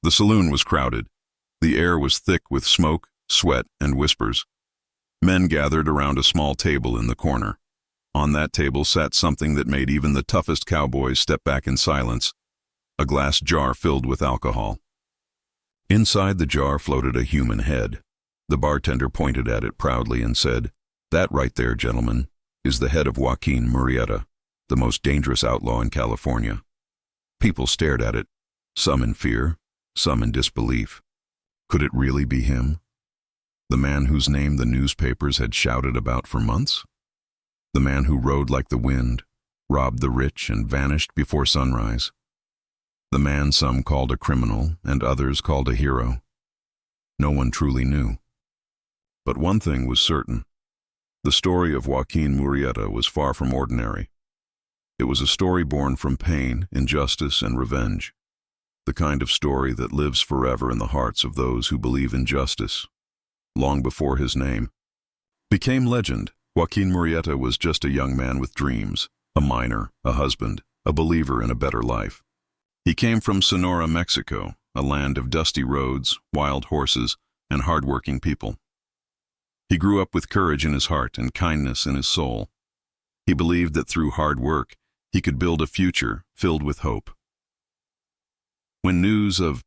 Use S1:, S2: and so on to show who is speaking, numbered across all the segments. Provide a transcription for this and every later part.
S1: The saloon was crowded. The air was thick with smoke, sweat, and whispers. Men gathered around a small table in the corner. On that table sat something that made even the toughest cowboys step back in silence: a glass jar filled with alcohol. Inside the jar floated a human head. The bartender pointed at it proudly and said, "That right there, gentlemen, is the head of Joaquin Murrieta, the most dangerous outlaw in California." People stared at it, some in fear, some in disbelief. Could it really be him? The man whose name the newspapers had shouted about for months? The man who rode like the wind, robbed the rich, and vanished before sunrise? The man some called a criminal and others called a hero? No one truly knew. But one thing was certain. The story of Joaquin Murrieta was far from ordinary. It was a story born from pain, injustice, and revenge. The kind of story that lives forever in the hearts of those who believe in justice. Long before his name became legend, Joaquin Murrieta was just a young man with dreams, a miner, a husband, a believer in a better life. He came from Sonora, Mexico, a land of dusty roads, wild horses, and hard-working people. He grew up with courage in his heart and kindness in his soul. He believed that through hard work, he could build a future filled with hope. When news of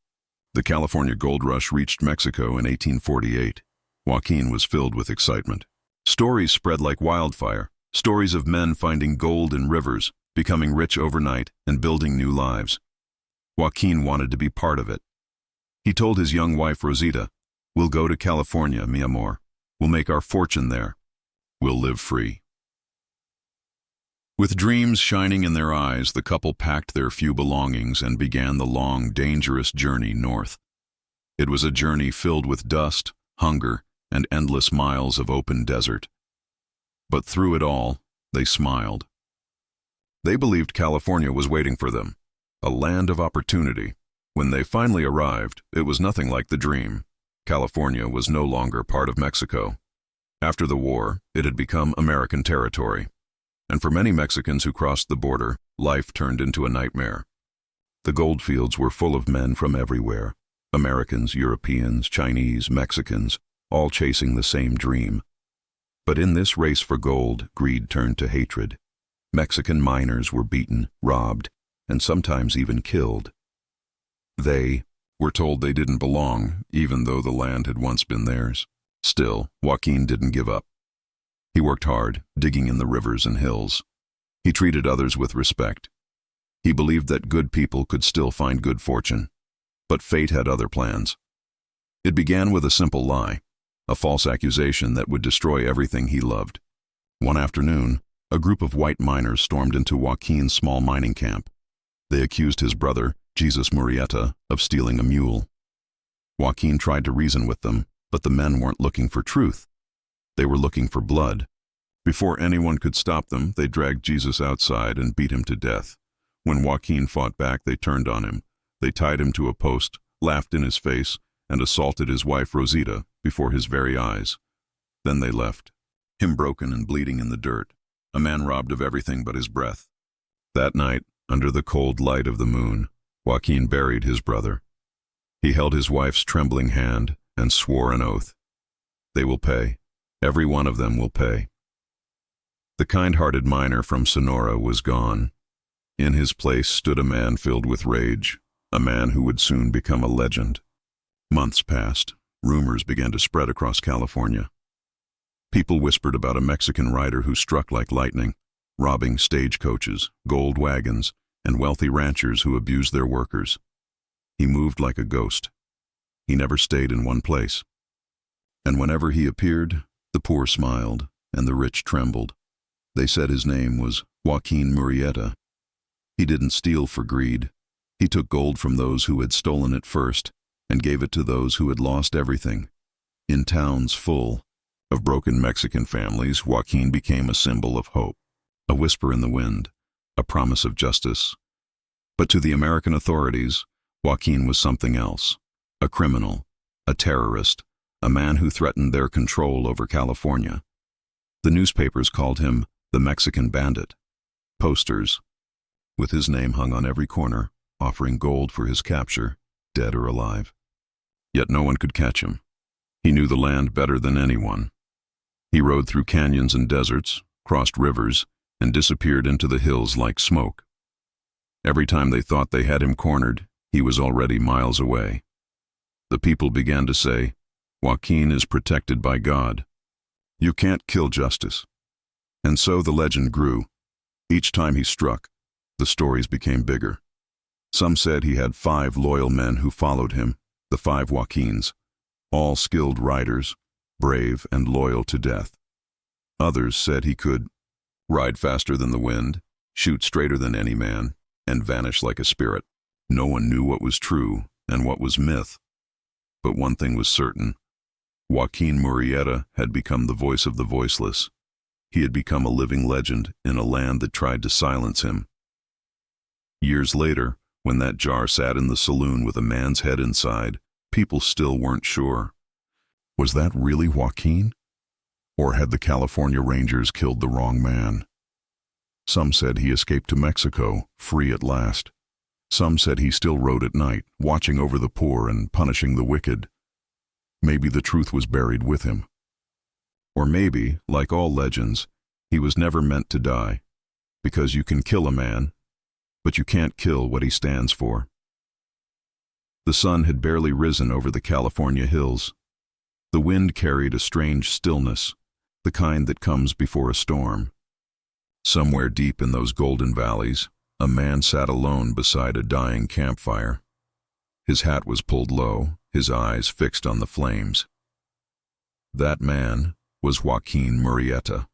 S1: the California gold rush reached Mexico in 1848, Joaquin was filled with excitement. Stories spread like wildfire, stories of men finding gold in rivers, becoming rich overnight, and building new lives. Joaquin wanted to be part of it. He told his young wife Rosita, "We'll go to California, mi amor. We'll make our fortune there. We'll live free." With dreams shining in their eyes, the couple packed their few belongings and began the long, dangerous journey north. It was a journey filled with dust, hunger, and endless miles of open desert. But through it all, they smiled. They believed California was waiting for them, a land of opportunity. When they finally arrived, it was nothing like the dream. California was no longer part of Mexico. After the war, it had become American territory. And for many Mexicans who crossed the border, life turned into a nightmare. The goldfields were full of men from everywhere: Americans, Europeans, Chinese, Mexicans, all chasing the same dream. But in this race for gold, greed turned to hatred. Mexican miners were beaten, robbed, and sometimes even killed. They were told they didn't belong, even though the land had once been theirs. Still, Joaquin didn't give up. He worked hard, digging in the rivers and hills. He treated others with respect. He believed that good people could still find good fortune. But fate had other plans. It began with a simple lie, a false accusation that would destroy everything he loved. One afternoon, a group of white miners stormed into Joaquin's small mining camp. They accused his brother, Jesus Murrieta, of stealing a mule. Joaquin tried to reason with them, but the men weren't looking for truth. They were looking for blood. Before anyone could stop them, they dragged Jesus outside and beat him to death. When Joaquin fought back, they turned on him. They tied him to a post, laughed in his face, and assaulted his wife Rosita before his very eyes. Then they left, him broken and bleeding in the dirt, a man robbed of everything but his breath. That night, under the cold light of the moon, Joaquin buried his brother. He held his wife's trembling hand and swore an oath. They will pay. Every one of them will pay. The kind-hearted miner from Sonora was gone. In his place stood a man filled with rage, a man who would soon become a legend. Months passed. Rumors began to spread across California. People whispered about a Mexican rider who struck like lightning, robbing stagecoaches, gold wagons, and wealthy ranchers who abused their workers. He moved like a ghost. He never stayed in one place. And whenever he appeared, the poor smiled, and the rich trembled. They said his name was Joaquin Murrieta. He didn't steal for greed. He took gold from those who had stolen it first, and gave it to those who had lost everything. In towns full of broken Mexican families, Joaquin became a symbol of hope, a whisper in the wind, a promise of justice. But to the American authorities, Joaquin was something else: a criminal, a terrorist, a man who threatened their control over California. The newspapers called him the Mexican Bandit. Posters, with his name hung on every corner, offering gold for his capture, dead or alive. Yet no one could catch him. He knew the land better than anyone. He rode through canyons and deserts, crossed rivers, and disappeared into the hills like smoke. Every time they thought they had him cornered, he was already miles away. The people began to say, "Joaquin is protected by God. You can't kill justice." And so the legend grew. Each time he struck, the stories became bigger. Some said he had 5 loyal men who followed him, the 5 Joaquins, all skilled riders, brave and loyal to death. Others said he could ride faster than the wind, shoot straighter than any man, and vanish like a spirit. No one knew what was true and what was myth. But one thing was certain. Joaquin Murrieta had become the voice of the voiceless. He had become a living legend in a land that tried to silence him. Years later, when that jar sat in the saloon with a man's head inside, people still weren't sure. Was that really Joaquin? Or had the California Rangers killed the wrong man? Some said he escaped to Mexico, free at last. Some said he still rode at night, watching over the poor and punishing the wicked. Maybe the truth was buried with him. Or maybe, like all legends, he was never meant to die, because you can kill a man, but you can't kill what he stands for. The sun had barely risen over the California hills. The wind carried a strange stillness, the kind that comes before a storm. Somewhere deep in those golden valleys, a man sat alone beside a dying campfire. His hat was pulled low, his eyes fixed on the flames. That man was Joaquin Murrieta.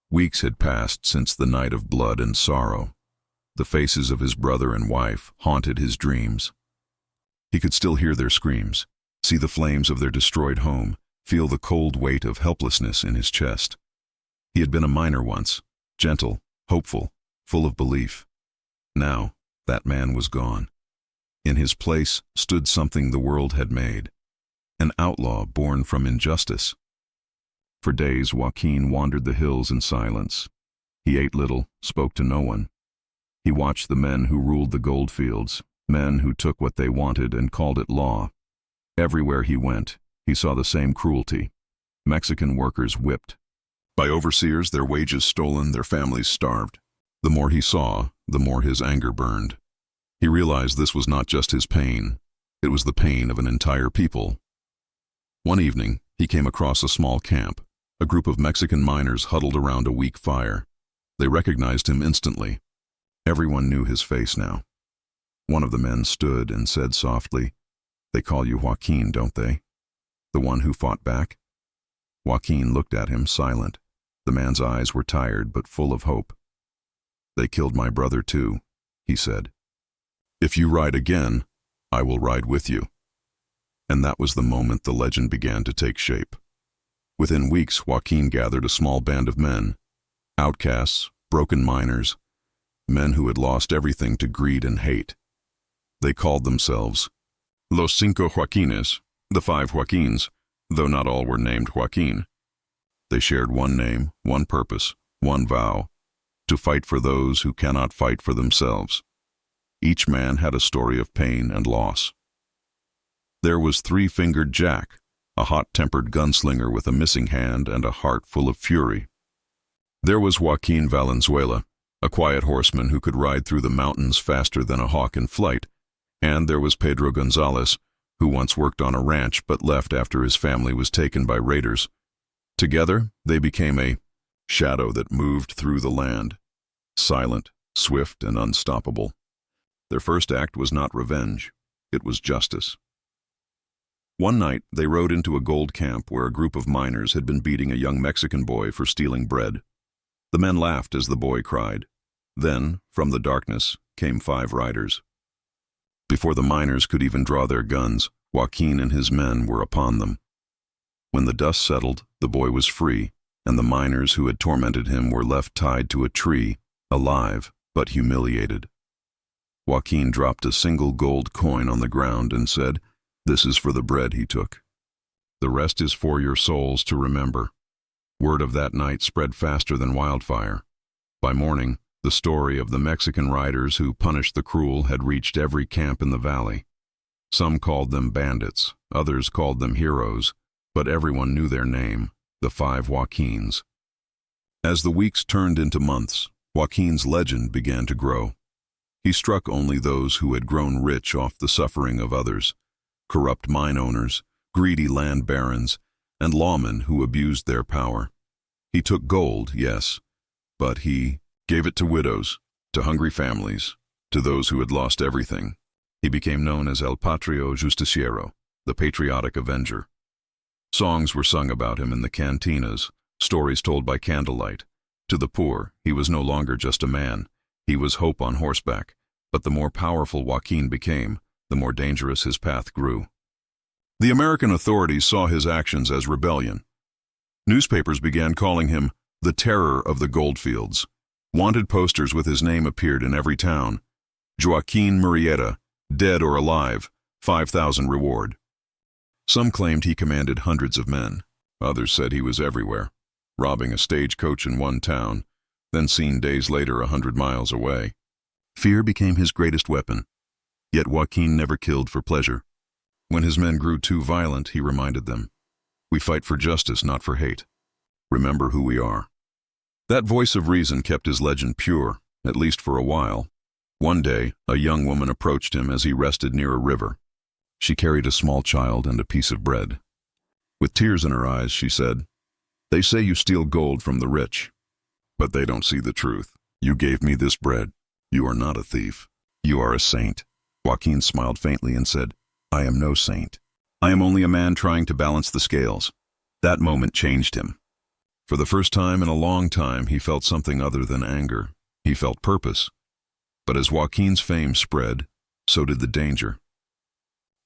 S1: Weeks had passed since the night of blood and sorrow. The faces of his brother and wife haunted his dreams. He could still hear their screams, see the flames of their destroyed home, feel the cold weight of helplessness in his chest. He had been a miner once, gentle, hopeful, full of belief. Now, that man was gone. In his place stood something the world had made, an outlaw born from injustice. For days, Joaquin wandered the hills in silence. He ate little, spoke to no one. He watched the men who ruled the gold fields, men who took what they wanted and called it law. Everywhere he went, he saw the same cruelty. Mexican workers whipped. By overseers, their wages stolen, their families starved. The more he saw, the more his anger burned. He realized this was not just his pain. It was the pain of an entire people. One evening, he came across a small camp. A group of Mexican miners huddled around a weak fire. They recognized him instantly. Everyone knew his face now. One of the men stood and said softly, "They call you Joaquin, don't they? The one who fought back?" Joaquin looked at him, silent. The man's eyes were tired but full of hope. "They killed my brother too," he said. "If you ride again, I will ride with you." And that was the moment the legend began to take shape. Within weeks, Joaquin gathered a small band of men, outcasts, broken miners, men who had lost everything to greed and hate. They called themselves Los Cinco Joaquines, the 5 Joaquins, though not all were named Joaquin. They shared one name, one purpose, one vow, to fight for those who cannot fight for themselves. Each man had a story of pain and loss. There was Three-Fingered Jack, a hot-tempered gunslinger with a missing hand and a heart full of fury. There was Joaquin Valenzuela, a quiet horseman who could ride through the mountains faster than a hawk in flight, and there was Pedro Gonzalez, who once worked on a ranch but left after his family was taken by raiders. Together, they became a shadow that moved through the land, silent, swift, and unstoppable. Their first act was not revenge, it was justice. One night, they rode into a gold camp where a group of miners had been beating a young Mexican boy for stealing bread. The men laughed as the boy cried. Then, from the darkness, came 5 riders. Before the miners could even draw their guns, Joaquin and his men were upon them. When the dust settled, the boy was free, and the miners who had tormented him were left tied to a tree, alive but humiliated. Joaquin dropped a single gold coin on the ground and said, "This is for the bread he took. The rest is for your souls to remember." Word of that night spread faster than wildfire. By morning, The story of the Mexican riders who punished the cruel had reached every camp in the valley. Some called them bandits, others called them heroes, but everyone knew their name, the 5 Joaquins. As the weeks turned into months, Joaquin's legend began to grow. He struck only those who had grown rich off the suffering of others, corrupt mine owners, greedy land barons, and lawmen who abused their power. He took gold, yes, but he gave it to widows, to hungry families, to those who had lost everything. He became known as El Patrio Justiciero, the patriotic avenger. Songs were sung about him in the cantinas, stories told by candlelight. To the poor, he was no longer just a man. He was hope on horseback, but the more powerful Joaquin became, the more dangerous his path grew. The American authorities saw his actions as rebellion. Newspapers began calling him the terror of the goldfields. Wanted posters with his name appeared in every town. Joaquin Murrieta, dead or alive, 5,000 reward. Some claimed he commanded hundreds of men. Others said he was everywhere, robbing a stagecoach in one town, then seen days later 100 miles away. Fear became his greatest weapon. Yet Joaquin never killed for pleasure. When his men grew too violent, he reminded them, "We fight for justice, not for hate. Remember who we are." That voice of reason kept his legend pure, at least for a while. One day, a young woman approached him as he rested near a river. She carried a small child and a piece of bread. With tears in her eyes, she said, "They say you steal gold from the rich, but they don't see the truth. You gave me this bread. You are not a thief. You are a saint." Joaquin smiled faintly and said, "I am no saint. I am only a man trying to balance the scales." That moment changed him. For the first time in a long time, he felt something other than anger. He felt purpose. But as Joaquin's fame spread, so did the danger.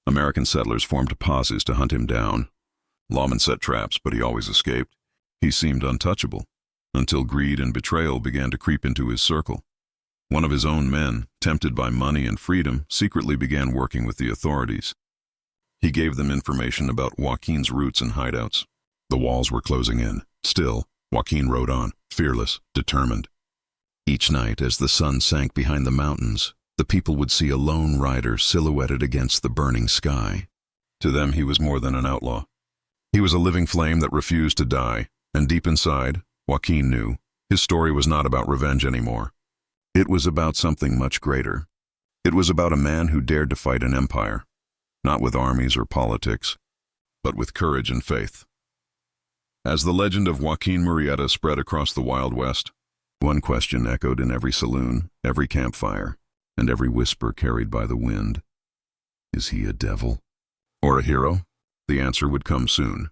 S1: American settlers formed posses to hunt him down. Lawmen set traps, but he always escaped. He seemed untouchable, until greed and betrayal began to creep into his circle. One of his own men, tempted by money and freedom, secretly began working with the authorities. He gave them information about Joaquin's routes and hideouts. The walls were closing in. Still, Joaquin rode on, fearless, determined. Each night, as the sun sank behind the mountains, the people would see a lone rider silhouetted against the burning sky. To them, he was more than an outlaw. He was a living flame that refused to die, and deep inside, Joaquin knew, his story was not about revenge anymore. It was about something much greater. It was about a man who dared to fight an empire, not with armies or politics, but with courage and faith. As the legend of Joaquin Murrieta spread across the Wild West, one question echoed in every saloon, every campfire, and every whisper carried by the wind. Is he a devil? Or a hero? The answer would come soon.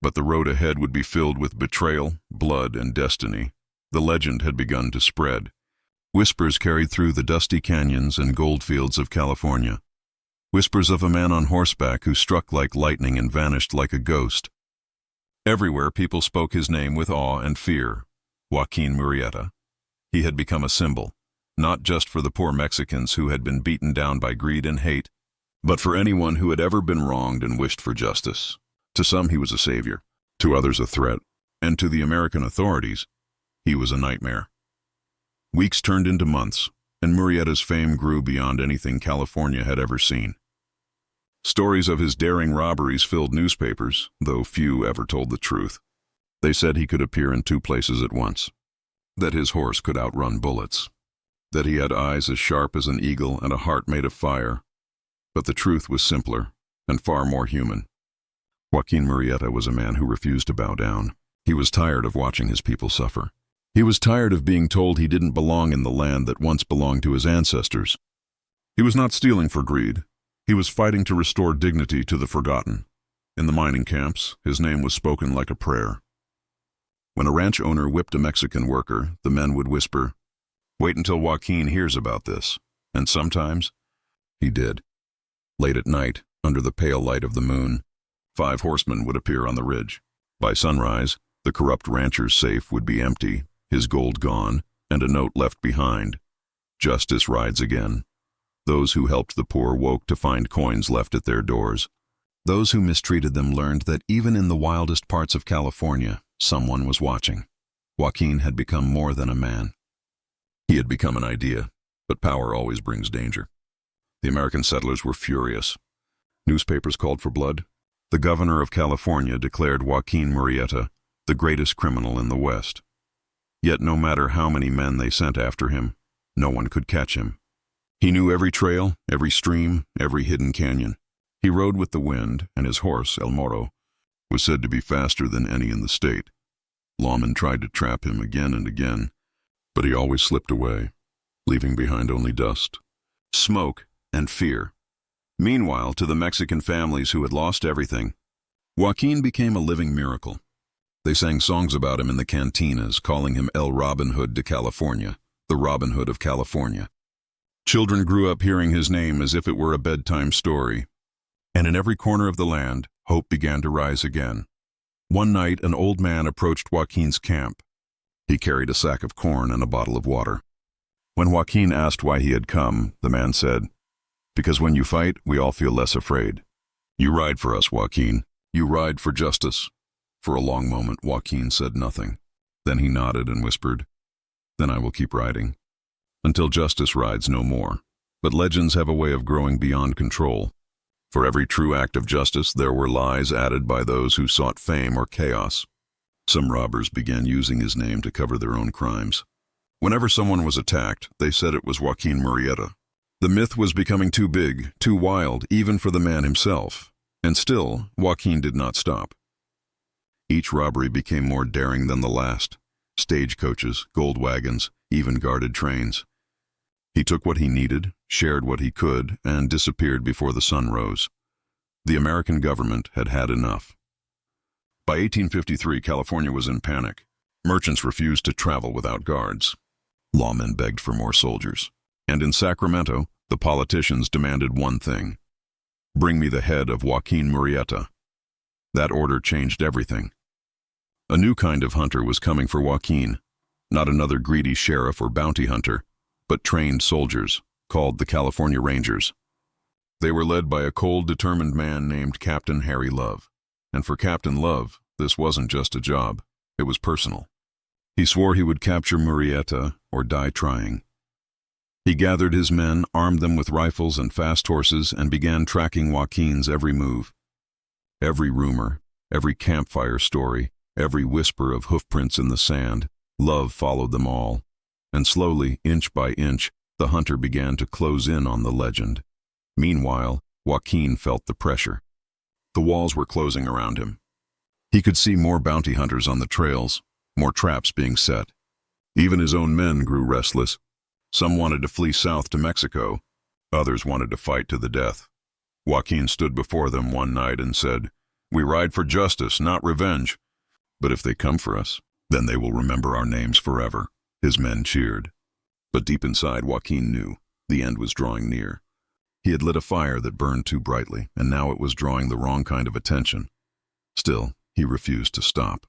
S1: But the road ahead would be filled with betrayal, blood, and destiny. The legend had begun to spread. Whispers carried through the dusty canyons and goldfields of California. Whispers of a man on horseback who struck like lightning and vanished like a ghost. Everywhere people spoke his name with awe and fear. Joaquin Murrieta. He had become a symbol, not just for the poor Mexicans who had been beaten down by greed and hate, but for anyone who had ever been wronged and wished for justice. To some he was a savior, to others a threat, and to the American authorities, he was a nightmare. Weeks turned into months, and Murrieta's fame grew beyond anything California had ever seen. Stories of his daring robberies filled newspapers, though few ever told the truth. They said he could appear in 2 places at once, that his horse could outrun bullets, that he had eyes as sharp as an eagle and a heart made of fire. But the truth was simpler and far more human. Joaquin Murrieta was a man who refused to bow down. He was tired of watching his people suffer. He was tired of being told he didn't belong in the land that once belonged to his ancestors. He was not stealing for greed. He was fighting to restore dignity to the forgotten. In the mining camps, his name was spoken like a prayer. When a ranch owner whipped a Mexican worker, the men would whisper, "Wait until Joaquin hears about this." And sometimes, he did. Late at night, under the pale light of the moon, 5 horsemen would appear on the ridge. By sunrise, the corrupt rancher's safe would be empty, his gold gone, and a note left behind. Justice rides again. Those who helped the poor woke to find coins left at their doors. Those who mistreated them learned that even in the wildest parts of California, someone was watching. Joaquin had become more than a man. He had become an idea, but power always brings danger. The American settlers were furious. Newspapers called for blood. The governor of California declared Joaquin Murrieta the greatest criminal in the West. Yet no matter how many men they sent after him, no one could catch him. He knew every trail, every stream, every hidden canyon. He rode with the wind, and his horse, El Moro, was said to be faster than any in the state. Lawmen tried to trap him again and again, but he always slipped away, leaving behind only dust, smoke, and fear. Meanwhile, to the Mexican families who had lost everything, Joaquin became a living miracle. They sang songs about him in the cantinas, calling him El Robin Hood de California, the Robin Hood of California. Children grew up hearing his name as if it were a bedtime story. And in every corner of the land, hope began to rise again. One night, an old man approached Joaquin's camp. He carried a sack of corn and a bottle of water. When Joaquin asked why he had come, the man said, "Because when you fight, we all feel less afraid. You ride for us, Joaquin. You ride for justice." For a long moment, Joaquin said nothing. Then he nodded and whispered, "Then I will keep riding, until justice rides no more." But legends have a way of growing beyond control. For every true act of justice, there were lies added by those who sought fame or chaos. Some robbers began using his name to cover their own crimes. Whenever someone was attacked, they said it was Joaquin Murrieta. The myth was becoming too big, too wild, even for the man himself. And still, Joaquin did not stop. Each robbery became more daring than the last. Stagecoaches, gold wagons, even guarded trains. He took what he needed, shared what he could, and disappeared before the sun rose. The American government had had enough. By 1853, California was in panic. Merchants refused to travel without guards. Lawmen begged for more soldiers. And in Sacramento, the politicians demanded one thing: bring me the head of Joaquin Murrieta. That order changed everything. A new kind of hunter was coming for Joaquin, not another greedy sheriff or bounty hunter, but trained soldiers, called the California Rangers. They were led by a cold, determined man named Captain Harry Love. And for Captain Love, this wasn't just a job, it was personal. He swore he would capture Murrieta or die trying. He gathered his men, armed them with rifles and fast horses, and began tracking Joaquin's every move. Every rumor, every campfire story, every whisper of hoofprints in the sand, Love followed them all. And slowly, inch by inch, the hunter began to close in on the legend. Meanwhile, Joaquin felt the pressure. The walls were closing around him. He could see more bounty hunters on the trails, more traps being set. Even his own men grew restless. Some wanted to flee south to Mexico. Others wanted to fight to the death. Joaquin stood before them one night and said, "We ride for justice, not revenge. But if they come for us, then they will remember our names forever." His men cheered. But deep inside, Joaquin knew the end was drawing near. He had lit a fire that burned too brightly, and now it was drawing the wrong kind of attention. Still, he refused to stop.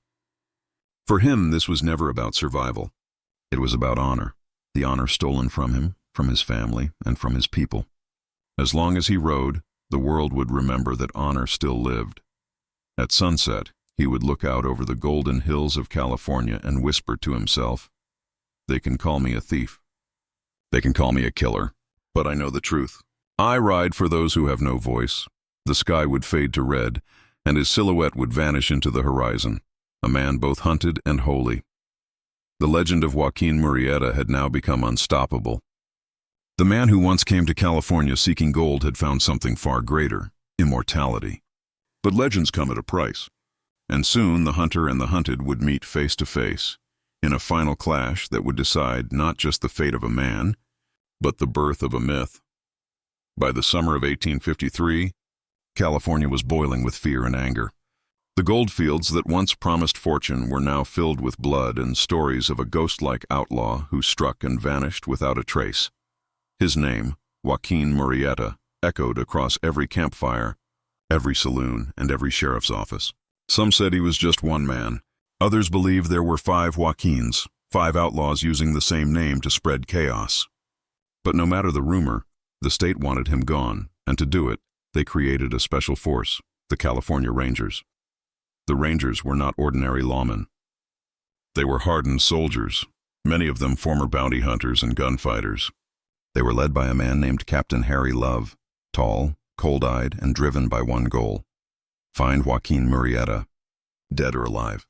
S1: For him, this was never about survival. It was about honor, the honor stolen from him, from his family, and from his people. As long as he rode, the world would remember that honor still lived. At sunset, he would look out over the golden hills of California and whisper to himself, "They can call me a thief. They can call me a killer, but I know the truth. I ride for those who have no voice." The sky would fade to red, and his silhouette would vanish into the horizon, a man both hunted and holy. The legend of Joaquin Murrieta had now become unstoppable. The man who once came to California seeking gold had found something far greater: immortality. But legends come at a price, and soon the hunter and the hunted would meet face to face, in a final clash that would decide not just the fate of a man, but the birth of a myth. By the summer of 1853, California was boiling with fear and anger. The gold fields that once promised fortune were now filled with blood and stories of a ghost-like outlaw who struck and vanished without a trace. His name, Joaquin Murrieta, echoed across every campfire, every saloon, and every sheriff's office. Some said he was just one man. Others believed there were 5 Joaquins, 5 outlaws using the same name to spread chaos. But no matter the rumor, the state wanted him gone, and to do it, they created a special force, the California Rangers. The Rangers were not ordinary lawmen. They were hardened soldiers, many of them former bounty hunters and gunfighters. They were led by a man named Captain Harry Love, tall, cold-eyed, and driven by one goal: find Joaquin Murrieta, dead or alive.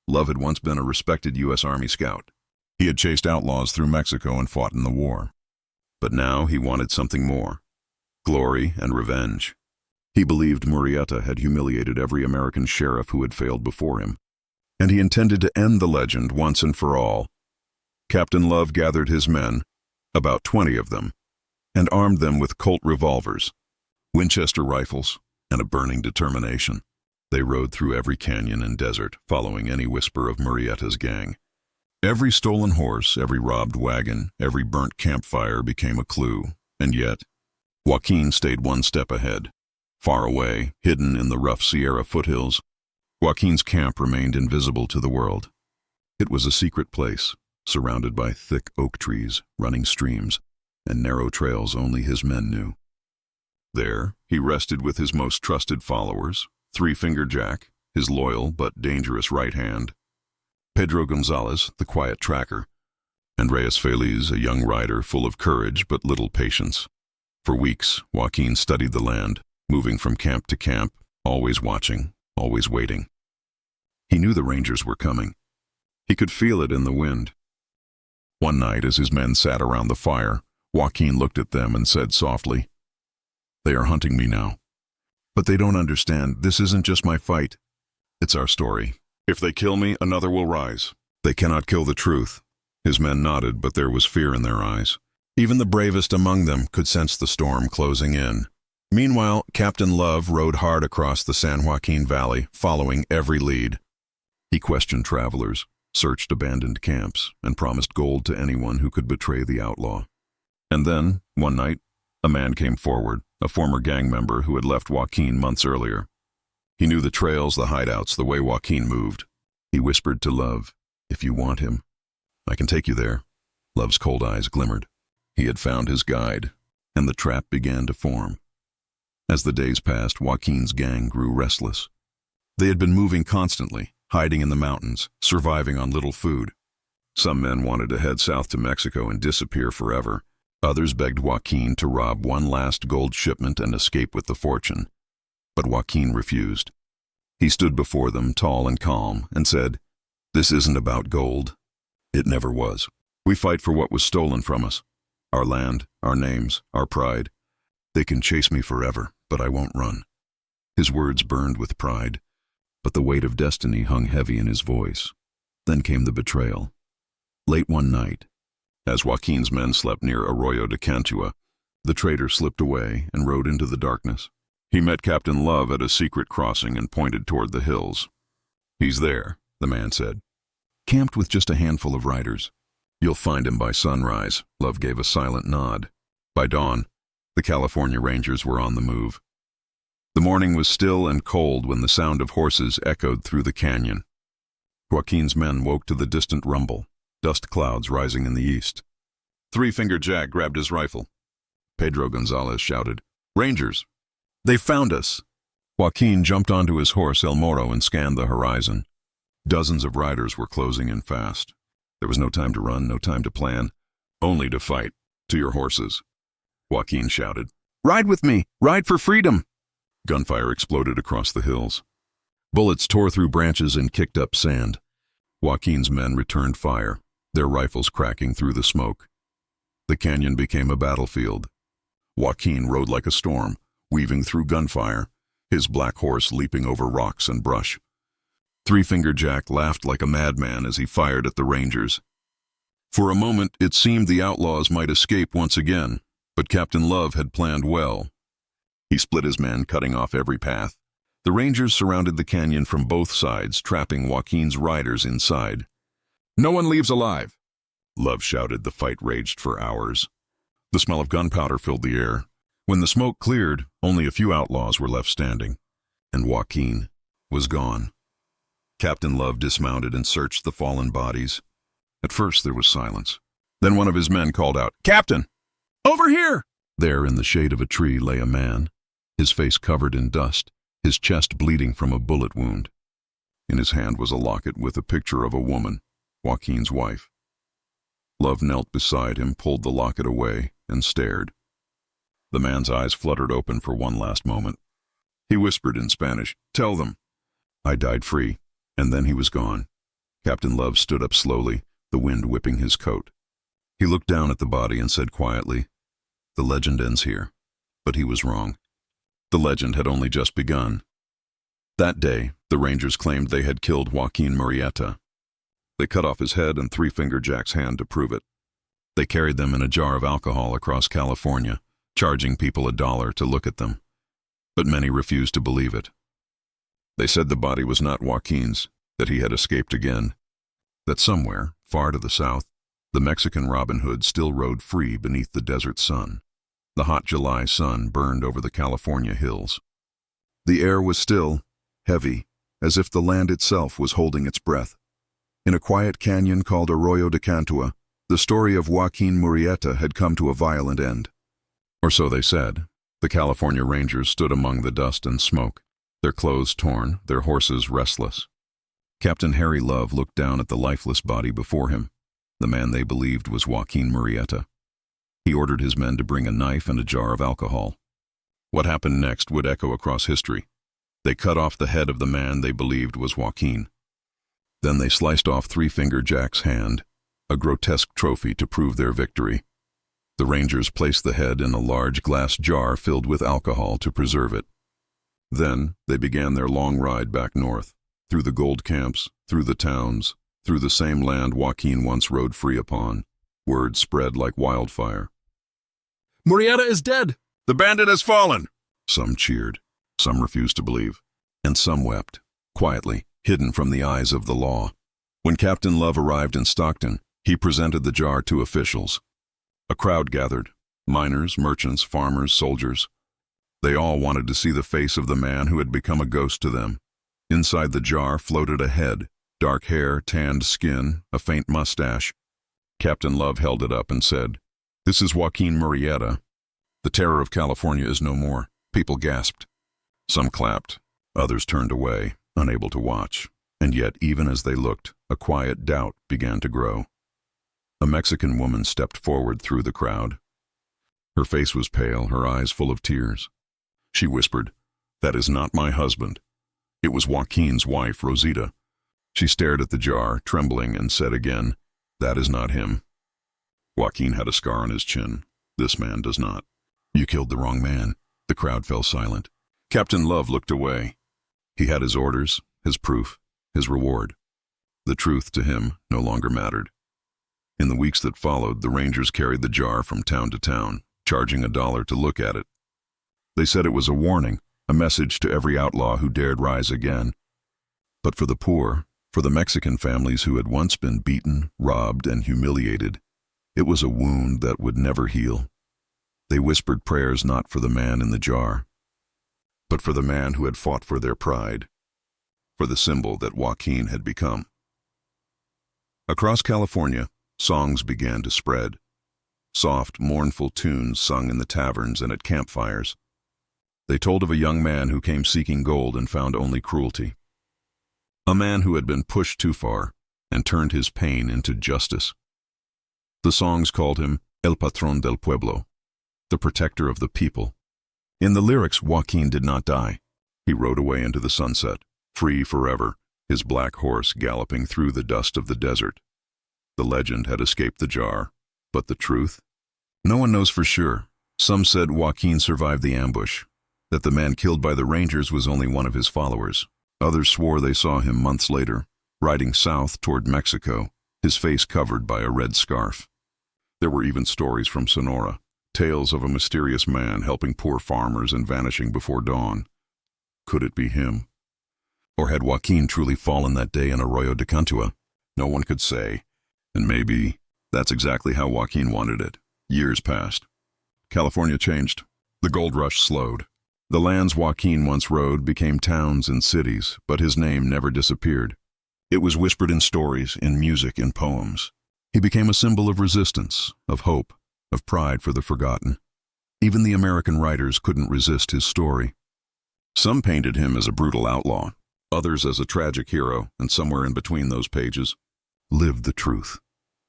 S1: Love had once been a respected U.S. Army scout. He had chased outlaws through Mexico and fought in the war. But now he wanted something more: glory and revenge. He believed Murrieta had humiliated every American sheriff who had failed before him, and he intended to end the legend once and for all. Captain Love gathered his men, about 20 of them, and armed them with Colt revolvers, Winchester rifles, and a burning determination. They rode through every canyon and desert, following any whisper of Murrieta's gang. Every stolen horse, every robbed wagon, every burnt campfire became a clue, and yet Joaquin stayed one step ahead. Far away, hidden in the rough Sierra foothills, Joaquin's camp remained invisible to the world. It was a secret place, surrounded by thick oak trees, running streams, and narrow trails only his men knew. There, he rested with his most trusted followers: Three-Finger Jack, his loyal but dangerous right hand; Pedro Gonzalez, the quiet tracker; and Reyes Feliz, a young rider full of courage but little patience. For weeks, Joaquin studied the land, moving from camp to camp, always watching, always waiting. He knew the Rangers were coming. He could feel it in the wind. One night, as his men sat around the fire, Joaquin looked at them and said softly, "They are hunting me now. But they don't understand. This isn't just my fight. It's our story. If they kill me, another will rise. They cannot kill the truth." His men nodded, but there was fear in their eyes. Even the bravest among them could sense the storm closing in. Meanwhile, Captain Love rode hard across the San Joaquin Valley, following every lead. He questioned travelers, searched abandoned camps, and promised gold to anyone who could betray the outlaw. And then, one night, a man came forward, a former gang member who had left Joaquin months earlier. He knew the trails, the hideouts, the way Joaquin moved. He whispered to Love, "If you want him, I can take you there." Love's cold eyes glimmered. He had found his guide, and the trap began to form. As the days passed, Joaquin's gang grew restless. They had been moving constantly, hiding in the mountains, surviving on little food. Some men wanted to head south to Mexico and disappear forever. Others begged Joaquin to rob one last gold shipment and escape with the fortune. But Joaquin refused. He stood before them, tall and calm, and said, "This isn't about gold. It never was. We fight for what was stolen from us. Our land, our names, our pride. They can chase me forever, but I won't run." His words burned with pride, but the weight of destiny hung heavy in his voice. Then came the betrayal. Late one night, as Joaquin's men slept near Arroyo de Cantua, the traitor slipped away and rode into the darkness. He met Captain Love at a secret crossing and pointed toward the hills. "He's there," the man said, "camped with just a handful of riders. You'll find him by sunrise." Love gave a silent nod. By dawn, the California Rangers were on the move. The morning was still and cold when the sound of horses echoed through the canyon. Joaquin's men woke to the distant rumble, dust clouds rising in the east. Three-Finger Jack grabbed his rifle. Pedro Gonzalez shouted, "Rangers! They found us!" Joaquin jumped onto his horse El Moro and scanned the horizon. Dozens of riders were closing in fast. There was no time to run, no time to plan, only to fight. "To your horses!" Joaquin shouted. "Ride with me! Ride for freedom!" Gunfire exploded across the hills. Bullets tore through branches and kicked up sand. Joaquin's men returned fire, their rifles cracking through the smoke. The canyon became a battlefield. Joaquin rode like a storm, weaving through gunfire, his black horse leaping over rocks and brush. Three-Finger Jack laughed like a madman as he fired at the Rangers. For a moment, it seemed the outlaws might escape once again, but Captain Love had planned well. He split his men, cutting off every path. The Rangers surrounded the canyon from both sides, trapping Joaquin's riders inside. "No one leaves alive!" Love shouted. The fight raged for hours. The smell of gunpowder filled the air. When the smoke cleared, only a few outlaws were left standing, and Joaquin was gone. Captain Love dismounted and searched the fallen bodies. At first there was silence. Then one of his men called out, "Captain! Over here!" There in the shade of a tree lay a man, his face covered in dust, his chest bleeding from a bullet wound. In his hand was a locket with a picture of a woman, Joaquin's wife. Love knelt beside him, pulled the locket away, and stared. The man's eyes fluttered open for one last moment. He whispered in Spanish, "Tell them." I died free, and then he was gone. Captain Love stood up slowly, the wind whipping his coat. He looked down at the body and said quietly, "The legend ends here." But he was wrong. The legend had only just begun. That day, the Rangers claimed they had killed Joaquin Murrieta. They cut off his head and three-fingered Jack's hand to prove it. They carried them in a jar of alcohol across California, charging people $1 to look at them. But many refused to believe it. They said the body was not Joaquin's, that he had escaped again, that somewhere, far to the south, the Mexican Robin Hood still rode free beneath the desert sun. The hot July sun burned over the California hills. The air was still, heavy, as if the land itself was holding its breath. In a quiet canyon called Arroyo de Cantua, the story of Joaquin Murrieta had come to a violent end. Or so they said. The California Rangers stood among the dust and smoke, their clothes torn, their horses restless. Captain Harry Love looked down at the lifeless body before him. The man they believed was Joaquin Murrieta. He ordered his men to bring a knife and a jar of alcohol. What happened next would echo across history. They cut off the head of the man they believed was Joaquin. Then they sliced off three-fingered Jack's hand, a grotesque trophy to prove their victory. The Rangers placed the head in a large glass jar filled with alcohol to preserve it. Then they began their long ride back north, through the gold camps, through the towns, through the same land Joaquin once rode free upon. Word spread like wildfire.
S2: "Murrieta is dead!
S1: The bandit has fallen!" Some cheered, some refused to believe, and some wept, quietly, hidden from the eyes of the law. When Captain Love arrived in Stockton, he presented the jar to officials. A crowd gathered, miners, merchants, farmers, soldiers. They all wanted to see the face of the man who had become a ghost to them. Inside the jar floated a head, dark hair, tanned skin, a faint mustache. Captain Love held it up and said, "This is Joaquin Murrieta. The terror of California is no more." People gasped. Some clapped, others turned away, unable to watch. And yet, even as they looked, a quiet doubt began to grow. A Mexican woman stepped forward through the crowd. Her face was pale, her eyes full of tears. She whispered, "That is not my husband." It was Joaquin's wife, Rosita. She stared at the jar, trembling, and said again, "That is not him. Joaquin had a scar on his chin. This man does not." "You killed the wrong man." The crowd fell silent. Captain Love looked away. He had his orders, his proof, his reward. The truth to him no longer mattered. In the weeks that followed, the Rangers carried the jar from town to town, charging $1 to look at it. They said it was a warning, a message to every outlaw who dared rise again. But for the poor, for the Mexican families who had once been beaten, robbed, and humiliated, it was a wound that would never heal. They whispered prayers not for the man in the jar, but for the man who had fought for their pride, for the symbol that Joaquin had become. Across California, songs began to spread. Soft, mournful tunes sung in the taverns and at campfires. They told of a young man who came seeking gold and found only cruelty. A man who had been pushed too far and turned his pain into justice. The songs called him El Patrón del Pueblo, the protector of the people. In the lyrics, Joaquin did not die. He rode away into the sunset, free forever, his black horse galloping through the dust of the desert. The legend had escaped the jar, but the truth? No one knows for sure. Some said Joaquin survived the ambush, that the man killed by the Rangers was only one of his followers. Others swore they saw him months later, riding south toward Mexico, his face covered by a red scarf. There were even stories from Sonora, tales of a mysterious man helping poor farmers and vanishing before dawn. Could it be him? Or had Joaquin truly fallen that day in Arroyo de Cantua? No one could say. And maybe that's exactly how Joaquin wanted it. Years passed. California changed. The gold rush slowed. The lands Joaquin once rode became towns and cities, but his name never disappeared. It was whispered in stories, in music, in poems. He became a symbol of resistance, of hope, of pride for the forgotten. Even the American writers couldn't resist his story. Some painted him as a brutal outlaw, others as a tragic hero, and somewhere in between those pages lived the truth.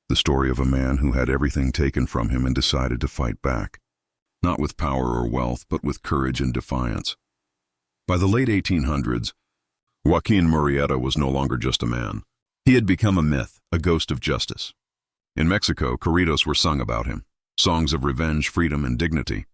S1: The The story of a man who had everything taken from him and decided to fight back. Not with power or wealth, but with courage and defiance. By the late 1800s, Joaquin Murrieta was no longer just a man. He had become a myth, a ghost of justice. In Mexico, corridos were sung about him, songs of revenge, freedom, and dignity.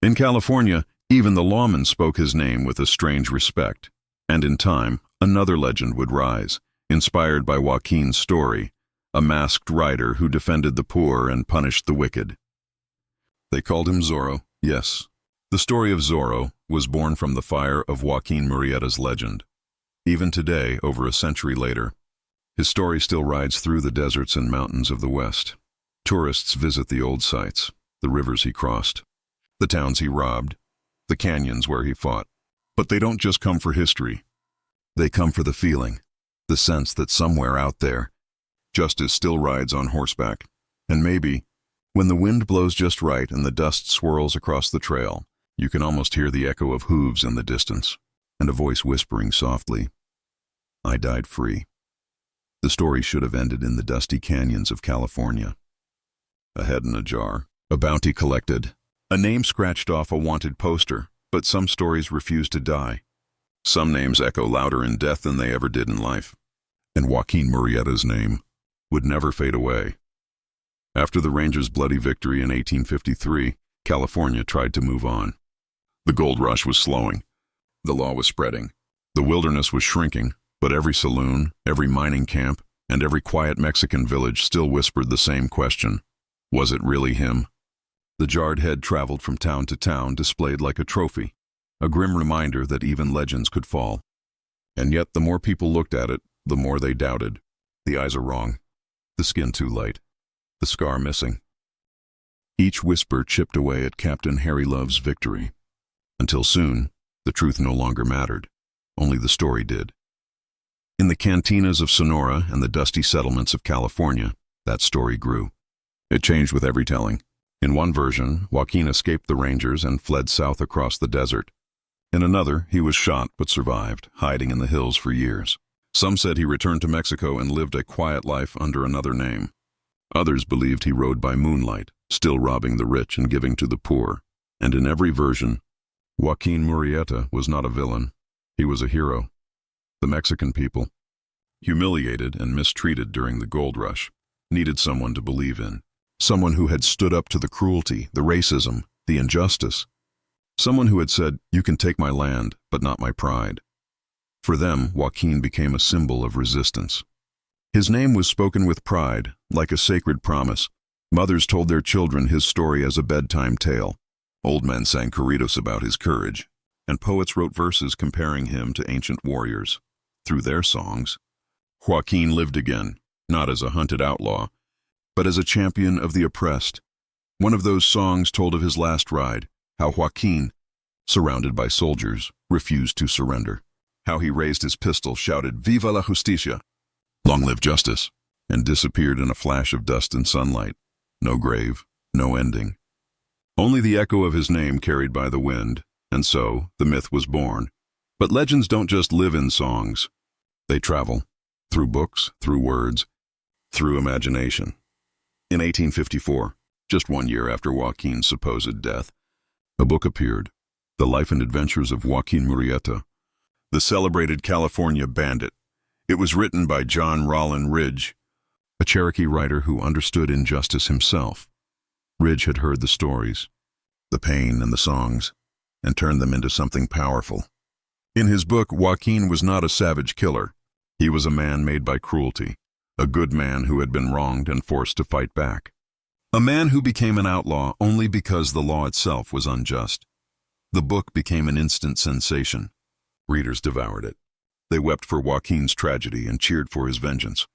S1: In California, even the lawmen spoke his name with a strange respect. And in time, another legend would rise, inspired by Joaquin's story, a masked rider who defended the poor and punished the wicked. They called him Zorro, yes. The story of Zorro was born from the fire of Joaquin Murrieta's legend. Even today, over a century later, his story still rides through the deserts and mountains of the West. Tourists visit the old sites, the rivers he crossed, the towns he robbed, the canyons where he fought. But they don't just come for history. They come for the feeling, the sense that somewhere out there, justice still rides on horseback. And maybe, when the wind blows just right and the dust swirls across the trail, you can almost hear the echo of hooves in the distance, and a voice whispering softly, "I died free." The story should have ended in the dusty canyons of California. A head in a jar, a bounty collected, a name scratched off a wanted poster, but some stories refuse to die. Some names echo louder in death than they ever did in life. And Joaquin Murrieta's name would never fade away. After the Rangers' bloody victory in 1853, California tried to move on. The gold rush was slowing. The law was spreading. The wilderness was shrinking, but every saloon, every mining camp, and every quiet Mexican village still whispered the same question. Was it really him? The jarred head traveled from town to town, displayed like a trophy, a grim reminder that even legends could fall. And yet the more people looked at it, the more they doubted. The eyes are wrong, the skin too light, the scar missing. Each whisper chipped away at Captain Harry Love's victory. Until soon, the truth no longer mattered. Only the story did. In the cantinas of Sonora and the dusty settlements of California, that story grew. It changed with every telling. In one version, Joaquin escaped the Rangers and fled south across the desert. In another, he was shot but survived, hiding in the hills for years. Some said he returned to Mexico and lived a quiet life under another name. Others believed he rode by moonlight, still robbing the rich and giving to the poor. And in every version, Joaquin Murrieta was not a villain. He was a hero. The Mexican people, humiliated and mistreated during the gold rush, needed someone to believe in. Someone who had stood up to the cruelty, the racism, the injustice. Someone who had said, "You can take my land, but not my pride." For them, Joaquin became a symbol of resistance. His name was spoken with pride, like a sacred promise. Mothers told their children his story as a bedtime tale. Old men sang corridos about his courage, and poets wrote verses comparing him to ancient warriors. Through their songs, Joaquin lived again, not as a hunted outlaw, but as a champion of the oppressed. One of those songs told of his last ride, how Joaquin, surrounded by soldiers, refused to surrender. How he raised his pistol, shouted, "Viva la justicia!" Long live justice, and disappeared in a flash of dust and sunlight. No grave, no ending. Only the echo of his name carried by the wind, and so the myth was born. But legends don't just live in songs. They travel, through books, through words, through imagination. In 1854, just 1 year after Joaquin's supposed death, a book appeared, The Life and Adventures of Joaquin Murrieta, the celebrated California bandit. It was written by John Rollin Ridge, a Cherokee writer who understood injustice himself. Ridge had heard the stories, the pain and the songs, and turned them into something powerful. In his book, Joaquin was not a savage killer. He was a man made by cruelty, a good man who had been wronged and forced to fight back. A man who became an outlaw only because the law itself was unjust. The book became an instant sensation. Readers devoured it. They wept for Joaquin's tragedy and cheered for his vengeance.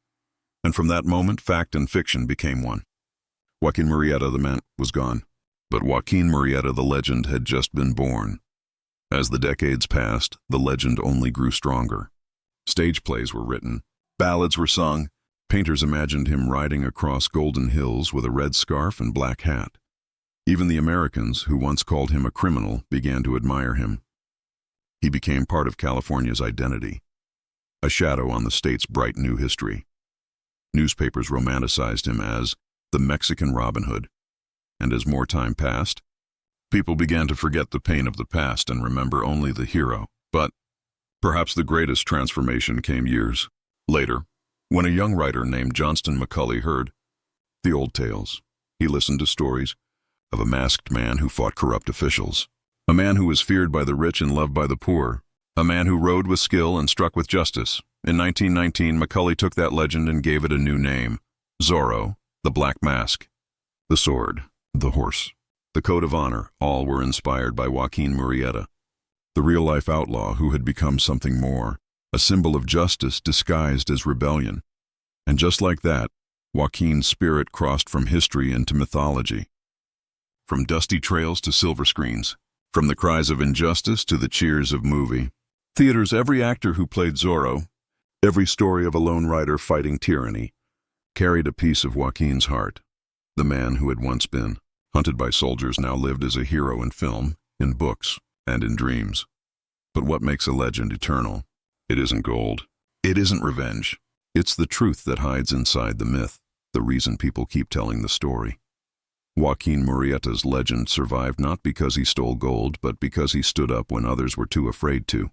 S1: And from that moment, fact and fiction became one. Joaquin Murrieta, the man, was gone. But Joaquin Murrieta, the legend, had just been born. As the decades passed, the legend only grew stronger. Stage plays were written, ballads were sung, painters imagined him riding across golden hills with a red scarf and black hat. Even the Americans, who once called him a criminal, began to admire him. He became part of California's identity, a shadow on the state's bright new history. Newspapers romanticized him as the Mexican Robin Hood. And as more time passed, people began to forget the pain of the past and remember only the hero. But perhaps the greatest transformation came years later, when a young writer named Johnston McCulley heard the old tales. He listened to stories of a masked man who fought corrupt officials, a man who was feared by the rich and loved by the poor, a man who rode with skill and struck with justice. In 1919, McCulley took that legend and gave it a new name: Zorro, the Black Mask, the Sword, the Horse, the Code of Honor. All were inspired by Joaquin Murrieta, the real-life outlaw who had become something more, a symbol of justice disguised as rebellion. And just like that, Joaquin's spirit crossed from history into mythology. From dusty trails to silver screens, from the cries of injustice to the cheers of movie theaters, every actor who played Zorro, every story of a lone rider fighting tyranny, carried a piece of Joaquin's heart. The man who had once been hunted by soldiers now lived as a hero in film, in books, and in dreams. But what makes a legend eternal? It isn't gold. It isn't revenge. It's the truth that hides inside the myth, the reason people keep telling the story. Joaquin Murrieta's legend survived not because he stole gold, but because he stood up when others were too afraid to.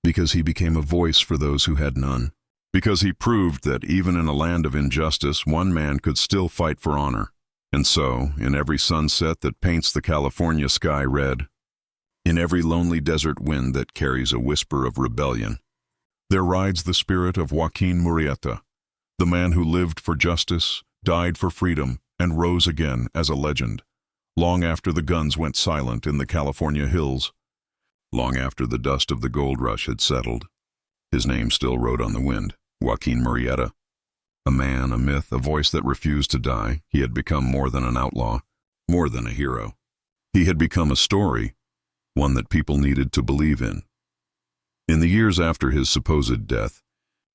S1: Because he became a voice for those who had none. Because he proved that even in a land of injustice, one man could still fight for honor. And so, in every sunset that paints the California sky red, in every lonely desert wind that carries a whisper of rebellion, there rides the spirit of Joaquin Murrieta, the man who lived for justice, died for freedom, and rose again as a legend, long after the guns went silent in the California hills, long after the dust of the gold rush had settled. His name still rode on the wind: Joaquin Murrieta. A man, a myth, a voice that refused to die. He had become more than an outlaw, more than a hero. He had become a story, one that people needed to believe in. In the years after his supposed death,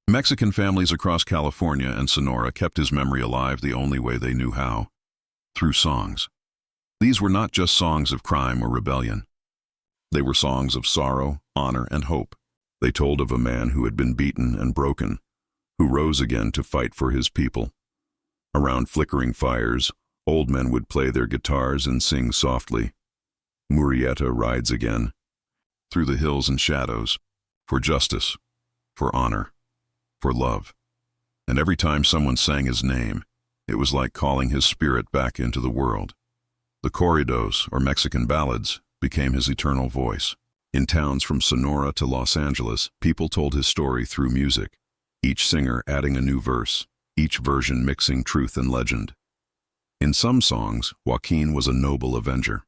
S1: Mexican families across California and Sonora kept his memory alive the only way they knew how: through songs. These were not just songs of crime or rebellion. They were songs of sorrow, honor, and hope. They told of a man who had been beaten and broken, who rose again to fight for his people. Around flickering fires, old men would play their guitars and sing softly. Murrieta rides again, through the hills and shadows, for justice, for honor, for love. And every time someone sang his name, it was like calling his spirit back into the world. The corridos, or Mexican ballads, became his eternal voice. In towns from Sonora to Los Angeles, people told his story through music, each singer adding a new verse, each version mixing truth and legend. In some songs, Joaquin was a noble avenger.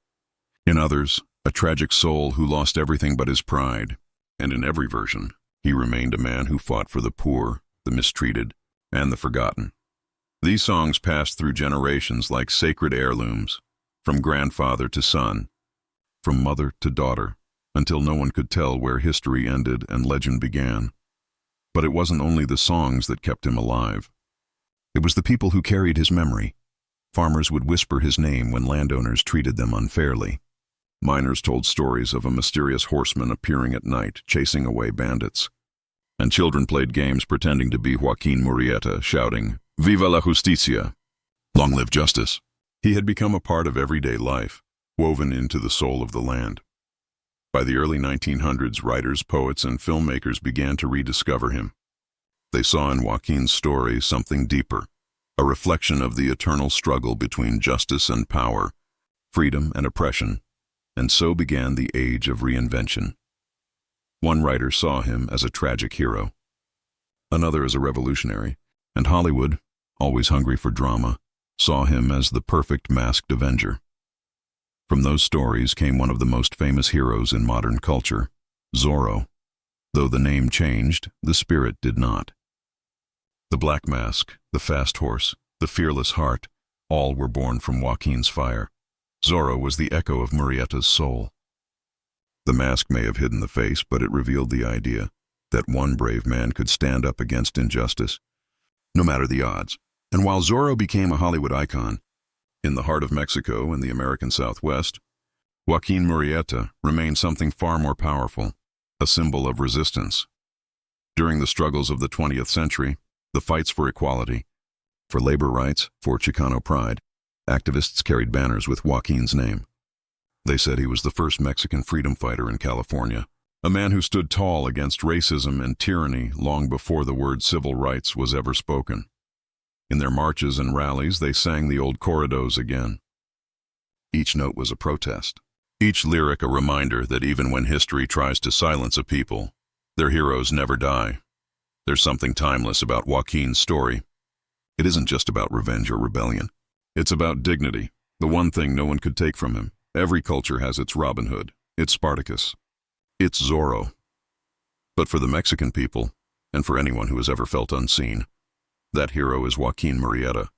S1: In others, a tragic soul who lost everything but his pride. And in every version, he remained a man who fought for the poor, the mistreated, and the forgotten. These songs passed through generations like sacred heirlooms, from grandfather to son, from mother to daughter, until no one could tell where history ended and legend began. But it wasn't only the songs that kept him alive. It was the people who carried his memory. Farmers would whisper his name when landowners treated them unfairly. Miners told stories of a mysterious horseman appearing at night, chasing away bandits. And children played games pretending to be Joaquin Murrieta, shouting, "Viva la justicia!" Long live justice! He had become a part of everyday life, woven into the soul of the land. By the early 1900s, writers, poets, and filmmakers began to rediscover him. They saw in Joaquin's story something deeper, a reflection of the eternal struggle between justice and power, freedom and oppression, and so began the age of reinvention. One writer saw him as a tragic hero, another as a revolutionary, and Hollywood, always hungry for drama, saw him as the perfect masked avenger. From those stories came one of the most famous heroes in modern culture, Zorro. Though the name changed, the spirit did not. The Black Mask, the Fast Horse, the Fearless Heart, all were born from Joaquin's fire. Zorro was the echo of Murrieta's soul. The mask may have hidden the face, but it revealed the idea that one brave man could stand up against injustice, no matter the odds. And while Zorro became a Hollywood icon, in the heart of Mexico and the American Southwest, Joaquin Murrieta remained something far more powerful, a symbol of resistance. During the struggles of the 20th century, The fights for equality, for labor rights, for Chicano pride. Activists carried banners with Joaquin's name. They said he was the first Mexican freedom fighter in California, a man who stood tall against racism and tyranny long before the word civil rights was ever spoken. In their marches and rallies, they sang the old corridos again. Each note was a protest. Each lyric a reminder that even when history tries to silence a people, their heroes never die. There's something timeless about Joaquin's story. It isn't just about revenge or rebellion. It's about dignity, the one thing no one could take from him. Every culture has its Robin Hood, its Spartacus, its Zorro. But for the Mexican people, and for anyone who has ever felt unseen, that hero is Joaquin Murrieta,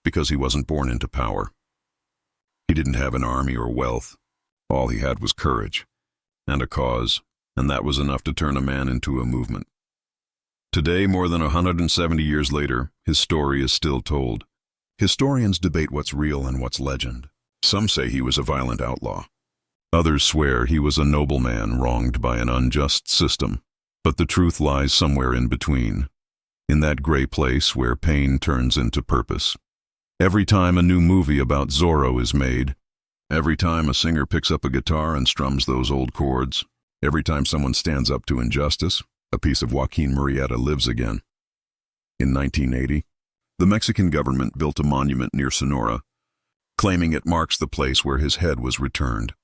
S1: because he wasn't born into power. He didn't have an army or wealth. All he had was courage, and a cause, and that was enough to turn a man into a movement. Today, more than 170 years later, his story is still told. Historians debate what's real and what's legend. Some say he was a violent outlaw. Others swear he was a noble man wronged by an unjust system. But the truth lies somewhere in between, in that gray place where pain turns into purpose. Every time a new movie about Zorro is made, every time a singer picks up a guitar and strums those old chords, every time someone stands up to injustice, a piece of Joaquin Murrieta lives again. In 1980, the Mexican government built a monument near Sonora, claiming it marks the place where his head was returned,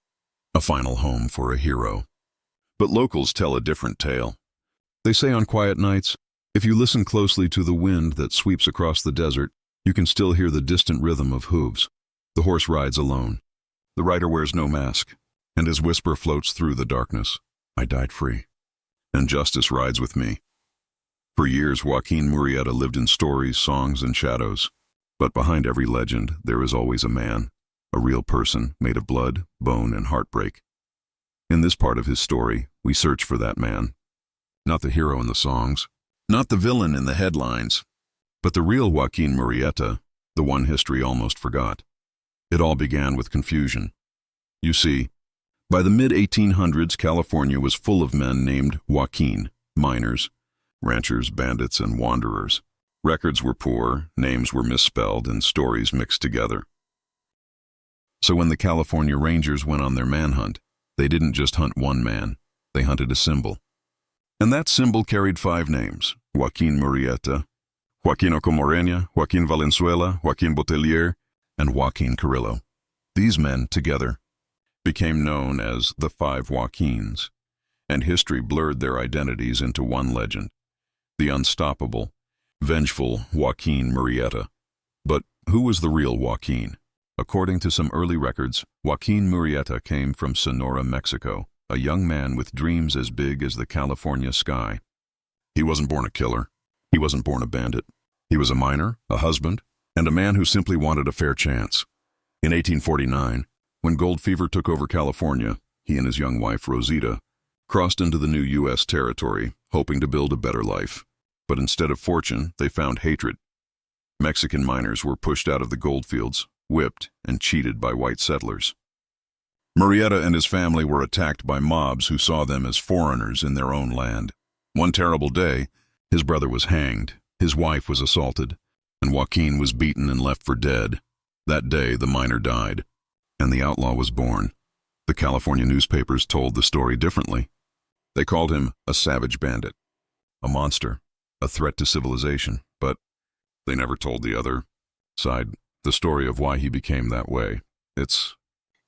S1: a final home for a hero. But locals tell a different tale. They say on quiet nights, if you listen closely to the wind that sweeps across the desert, you can still hear the distant rhythm of hooves. The horse rides alone. The rider wears no mask, and his whisper floats through the darkness. I died free, and justice rides with me. For years, Joaquin Murrieta lived in stories, songs, and shadows. But behind every legend, there is always a man, a real person made of blood, bone, and heartbreak. In this part of his story, we search for that man. Not the hero in the songs, not the villain in the headlines, but the real Joaquin Murrieta, the one history almost forgot. It all began with confusion. You see, by the mid-1800s, California was full of men named Joaquin, miners, ranchers, bandits, and wanderers. Records were poor, names were misspelled, and stories mixed together. So when the California Rangers went on their manhunt, they didn't just hunt one man, they hunted a symbol. And that symbol carried 5 names: Joaquin Murrieta, Joaquin Ocomorena, Joaquin Valenzuela, Joaquin Botelier, and Joaquin Carrillo. These men, together, became known as the 5 Joaquins, and history blurred their identities into one legend: the unstoppable, vengeful Joaquin Murrieta. But who was the real Joaquin? According to some early records, Joaquin Murrieta came from Sonora, Mexico, a young man with dreams as big as the California sky. He wasn't born a killer. He wasn't born a bandit. He was a miner, a husband, and a man who simply wanted a fair chance. In 1849, when gold fever took over California, he and his young wife, Rosita, crossed into the new U.S. territory, hoping to build a better life. But instead of fortune, they found hatred. Mexican miners were pushed out of the gold fields, whipped, and cheated by white settlers. Murrieta and his family were attacked by mobs who saw them as foreigners in their own land. One terrible day, his brother was hanged, his wife was assaulted, and Joaquin was beaten and left for dead. That day, the miner died, and the outlaw was born. The California newspapers told the story differently. They called him a savage bandit, a monster, a threat to civilization, but they never told the other side, the story of why he became that way. It's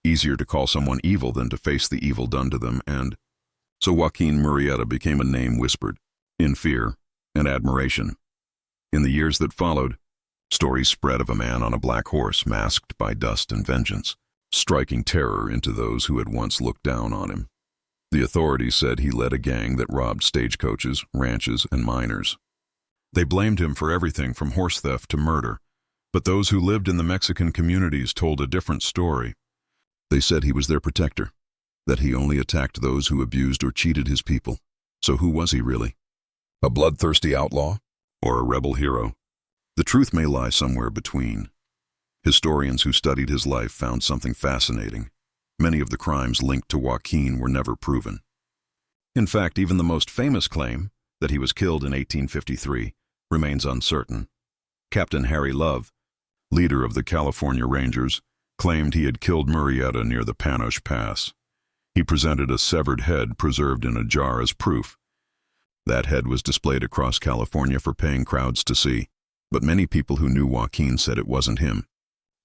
S1: easier to call someone evil than to face the evil done to them, and so Joaquin Murrieta became a name whispered, in fear and admiration. In the years that followed, stories spread of a man on a black horse masked by dust and vengeance, striking terror into those who had once looked down on him. The authorities said he led a gang that robbed stagecoaches, ranches, and miners. They blamed him for everything from horse theft to murder, but those who lived in the Mexican communities told a different story. They said he was their protector, that he only attacked those who abused or cheated his people. So who was he really? A bloodthirsty outlaw or a rebel hero? The truth may lie somewhere between. Historians who studied his life found something fascinating. Many of the crimes linked to Joaquin were never proven. In fact, even the most famous claim, that he was killed in 1853, remains uncertain. Captain Harry Love, leader of the California Rangers, claimed he had killed Murrieta near the Panoche Pass. He presented a severed head preserved in a jar as proof. That head was displayed across California for paying crowds to see, but many people who knew Joaquin said it wasn't him.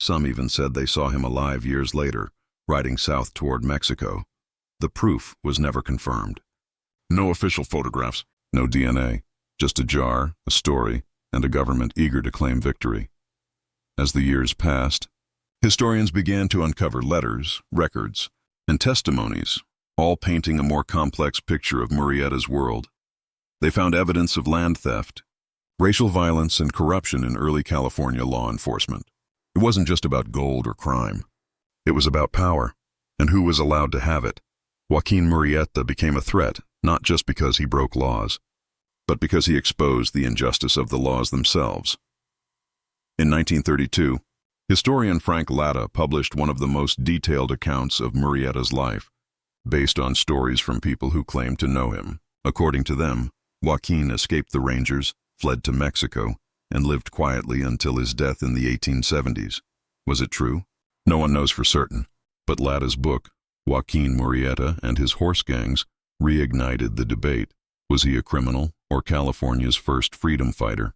S1: Some even said they saw him alive years later, riding south toward Mexico. The proof was never confirmed. No official photographs, no DNA, just a jar, a story, and a government eager to claim victory. As the years passed, historians began to uncover letters, records, and testimonies, all painting a more complex picture of Murrieta's world. They found evidence of land theft, racial violence, and corruption in early California law enforcement. It wasn't just about gold or crime. It was about power, and who was allowed to have it. Joaquin Murrieta became a threat, not just because he broke laws, but because he exposed the injustice of the laws themselves. In 1932, historian Frank Latta published one of the most detailed accounts of Murrieta's life, based on stories from people who claimed to know him. According to them, Joaquin escaped the Rangers, fled to Mexico, and lived quietly until his death in the 1870s. Was it true? No one knows for certain, but Latta's book, Joaquin Murrieta and His Horse Gangs, reignited the debate. Was he a criminal or California's first freedom fighter?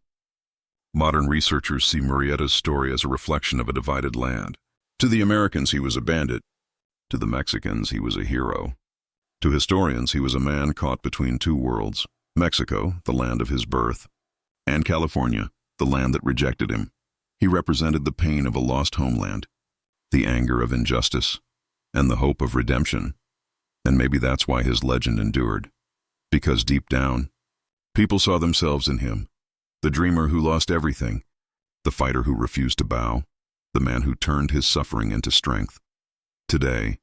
S1: Modern researchers see Murrieta's story as a reflection of a divided land. To the Americans, he was a bandit. To the Mexicans, he was a hero. To historians, he was a man caught between two worlds: Mexico, the land of his birth, and California, the land that rejected him. He represented the pain of a lost homeland, the anger of injustice, and the hope of redemption. And maybe that's why his legend endured. Because deep down, people saw themselves in him. The dreamer who lost everything, the fighter who refused to bow, the man who turned his suffering into strength. Today,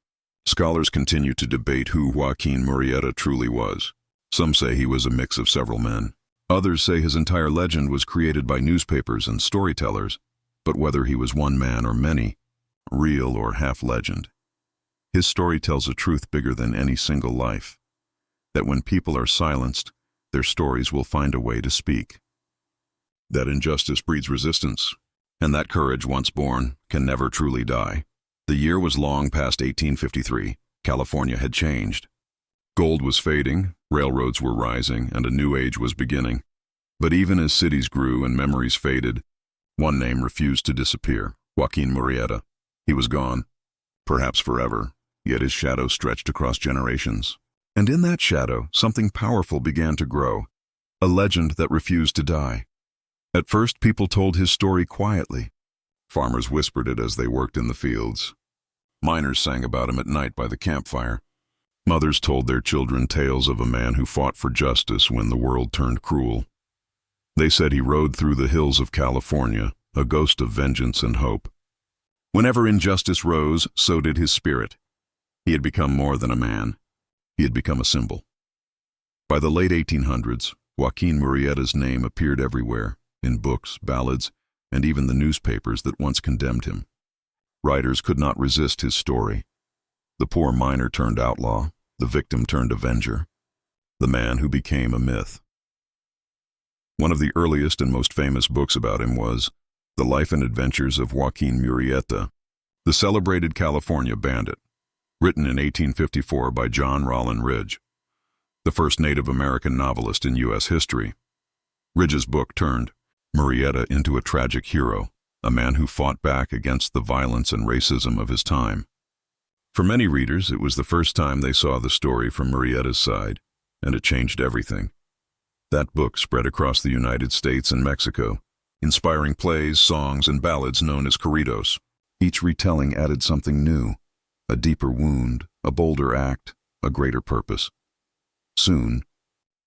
S1: scholars continue to debate who Joaquin Murrieta truly was. Some say he was a mix of several men. Others say his entire legend was created by newspapers and storytellers, but whether he was one man or many, real or half legend, his story tells a truth bigger than any single life, that when people are silenced, their stories will find a way to speak. That injustice breeds resistance, and that courage, once born, can never truly die. The year was long past 1853. California had changed. Gold was fading, railroads were rising, and a new age was beginning. But even as cities grew and memories faded, one name refused to disappear: Joaquin Murrieta. He was gone, perhaps forever, yet his shadow stretched across generations. And in that shadow, something powerful began to grow, a legend that refused to die. At first, people told his story quietly. Farmers whispered it as they worked in the fields. Miners sang about him at night by the campfire. Mothers told their children tales of a man who fought for justice when the world turned cruel. They said he rode through the hills of California, a ghost of vengeance and hope. Whenever injustice rose, so did his spirit. He had become more than a man. He had become a symbol. By the late 1800s, Joaquin Murrieta's name appeared everywhere, in books, ballads, and even the newspapers that once condemned him. Writers could not resist his story. The poor miner turned outlaw, the victim turned avenger, the man who became a myth. One of the earliest and most famous books about him was The Life and Adventures of Joaquin Murrieta, the celebrated California bandit, written in 1854 by John Rollin Ridge, the first Native American novelist in U.S. history. Ridge's book turned Murrieta into a tragic hero, a man who fought back against the violence and racism of his time. For many readers, it was the first time they saw the story from Murrieta's side, and it changed everything. That book spread across the United States and Mexico, inspiring plays, songs, and ballads known as corridos. Each retelling added something new, a deeper wound, a bolder act, a greater purpose. Soon,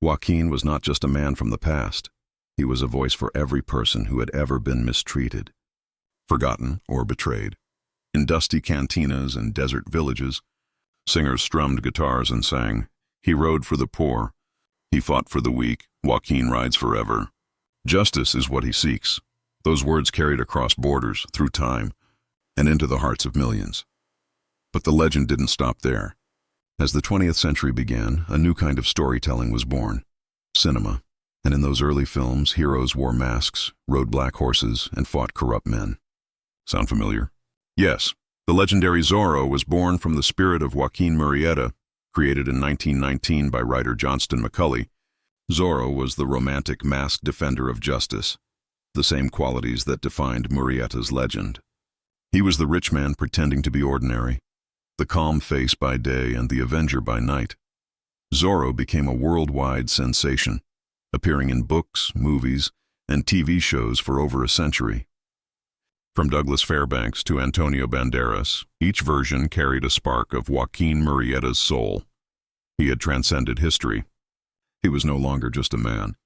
S1: Joaquin was not just a man from the past. He was a voice for every person who had ever been mistreated, forgotten, or betrayed. In dusty cantinas and desert villages, singers strummed guitars and sang, "He rode for the poor. He fought for the weak. Joaquin rides forever. Justice is what he seeks." Those words carried across borders, through time, and into the hearts of millions. But the legend didn't stop there. As the 20th century began, a new kind of storytelling was born: cinema. And in those early films, heroes wore masks, rode black horses, and fought corrupt men. Sound familiar? Yes. The legendary Zorro was born from the spirit of Joaquin Murrieta, created in 1919 by writer Johnston McCulley. Zorro was the romantic masked defender of justice, the same qualities that defined Murrieta's legend. He was the rich man pretending to be ordinary, the calm face by day and the avenger by night. Zorro became a worldwide sensation, appearing in books, movies, and TV shows for over a century. From Douglas Fairbanks to Antonio Banderas, each version carried a spark of Joaquin Murrieta's soul. He had transcended history. He was no longer just a man.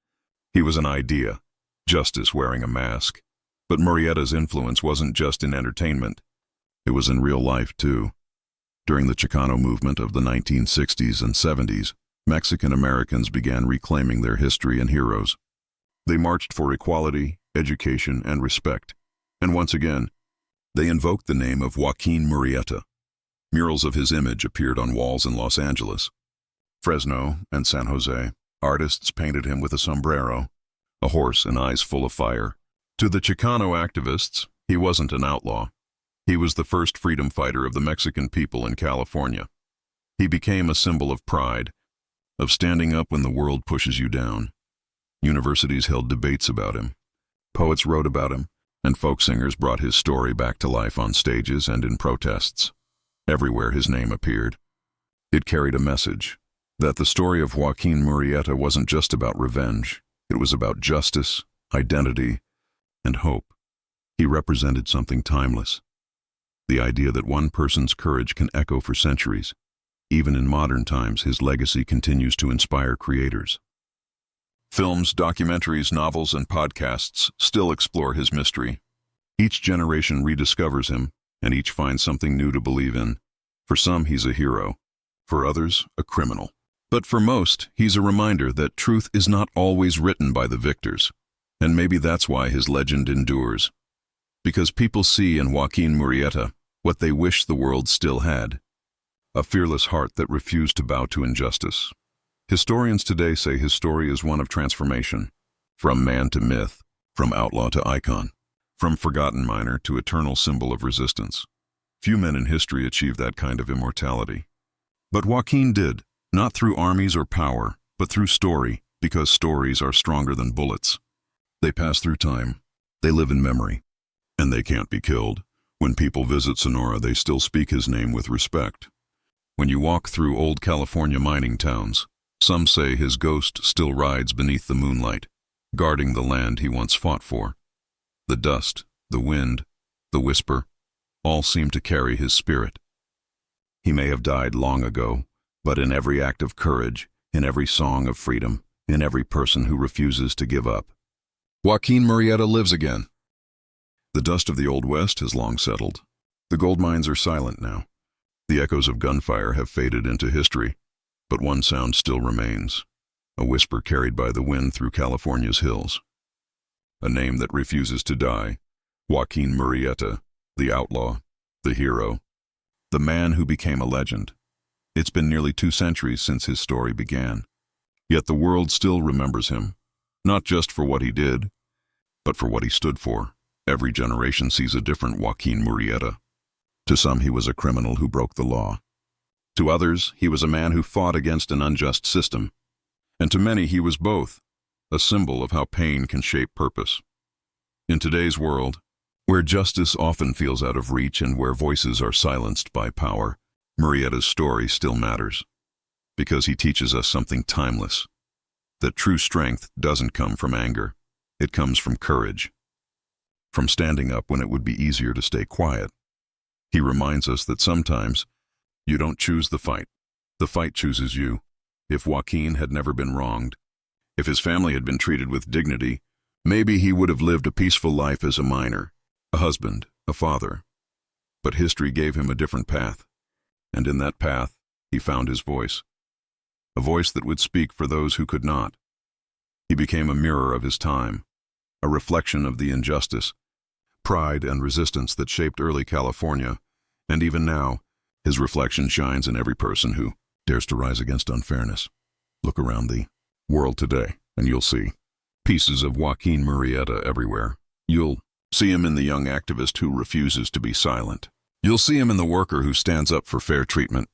S1: He was an idea, justice wearing a mask. But Murrieta's influence wasn't just in entertainment. It was in real life, too. During the Chicano movement of the 1960s and 70s, Mexican Americans began reclaiming their history and heroes. They marched for equality, education, and respect. And once again, they invoked the name of Joaquin Murrieta. Murals of his image appeared on walls in Los Angeles, Fresno, and San Jose. Artists painted him with a sombrero, a horse, and eyes full of fire. To the Chicano activists, he wasn't an outlaw. He was the first freedom fighter of the Mexican people in California. He became a symbol of pride, of standing up when the world pushes you down. Universities held debates about him. Poets wrote about him, and folk singers brought his story back to life on stages and in protests. Everywhere his name appeared. It carried a message, that the story of Joaquin Murrieta wasn't just about revenge. It was about justice, identity, and hope. He represented something timeless. The idea that one person's courage can echo for centuries. Even in modern times, his legacy continues to inspire creators. Films, documentaries, novels, and podcasts still explore his mystery. Each generation rediscovers him, and each finds something new to believe in. For some, he's a hero. For others, a criminal. But for most, he's a reminder that truth is not always written by the victors. And maybe that's why his legend endures. Because people see in Joaquin Murrieta what they wish the world still had. A fearless heart that refused to bow to injustice. Historians today say his story is one of transformation. From man to myth, from outlaw to icon, from forgotten miner to eternal symbol of resistance. Few men in history achieved that kind of immortality. But Joaquin did, not through armies or power, but through story, because stories are stronger than bullets. They pass through time. They live in memory. And they can't be killed. When people visit Sonora, they still speak his name with respect. When you walk through old California mining towns, some say his ghost still rides beneath the moonlight, guarding the land he once fought for. The dust, the wind, the whisper, all seem to carry his spirit. He may have died long ago, but in every act of courage, in every song of freedom, in every person who refuses to give up, Joaquin Murrieta lives again. The dust of the Old West has long settled. The gold mines are silent now. The echoes of gunfire have faded into history, but one sound still remains, a whisper carried by the wind through California's hills. A name that refuses to die, Joaquin Murrieta, the outlaw, the hero, the man who became a legend. It's been nearly 2 centuries since his story began. Yet the world still remembers him, not just for what he did, but for what he stood for. Every generation sees a different Joaquin Murrieta. To some, he was a criminal who broke the law. To others, he was a man who fought against an unjust system. And to many, he was both, a symbol of how pain can shape purpose. In today's world, where justice often feels out of reach and where voices are silenced by power, Murrieta's story still matters. Because he teaches us something timeless. That true strength doesn't come from anger. It comes from courage. From standing up when it would be easier to stay quiet. He reminds us that sometimes you don't choose the fight chooses you. If Joaquin had never been wronged, if his family had been treated with dignity, maybe he would have lived a peaceful life as a miner, a husband, a father. But history gave him a different path, and in that path he found his voice, a voice that would speak for those who could not. He became a mirror of his time, a reflection of the injustice, pride, and resistance that shaped early California, and even now, his reflection shines in every person who dares to rise against unfairness. Look around the world today, and you'll see Pieces of Joaquin Murrieta everywhere. You'll see him in the young activist who refuses to be silent. You'll see him in the worker who stands up for fair treatment.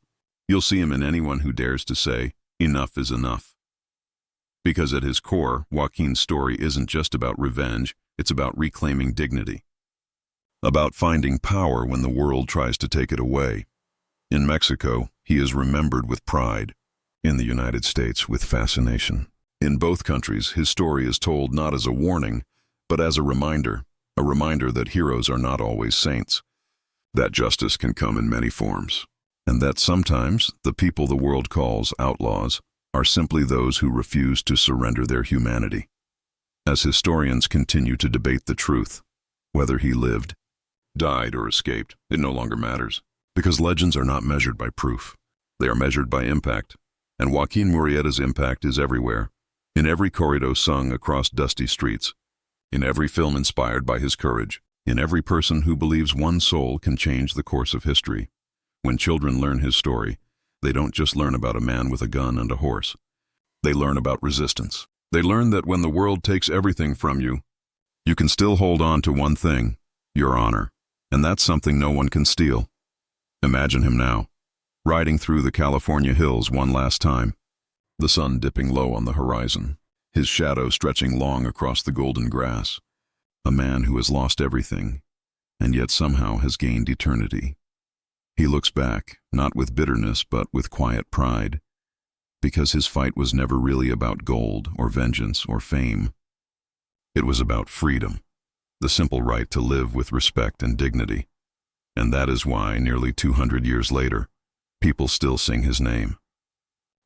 S1: You'll see him in anyone who dares to say, enough is enough. Because at his core, Joaquin's story isn't just about revenge, it's about reclaiming dignity. About finding power when the world tries to take it away. In Mexico, he is remembered with pride. In the United States, with fascination. In both countries, his story is told not as a warning, but as a reminder that heroes are not always saints, that justice can come in many forms, and that sometimes the people the world calls outlaws are simply those who refuse to surrender their humanity. As historians continue to debate the truth, whether he lived, died, or escaped, it no longer matters, because legends are not measured by proof. They are measured by impact, and Joaquin Murrieta's impact is everywhere. In every corrido sung across dusty streets, in every film inspired by his courage, in every person who believes one soul can change the course of history. When children learn his story, they don't just learn about a man with a gun and a horse. They learn about resistance. They learn that when the world takes everything from you, you can still hold on to one thing, your honor, and that's something no one can steal. Imagine him now, riding through the California hills one last time. The sun dipping low on the horizon, his shadow stretching long across the golden grass. A man who has lost everything, and yet somehow has gained eternity. He looks back, not with bitterness but with quiet pride, because his fight was never really about gold or vengeance or fame. It was about freedom, the simple right to live with respect and dignity. And that is why, nearly 200 years later, people still sing his name.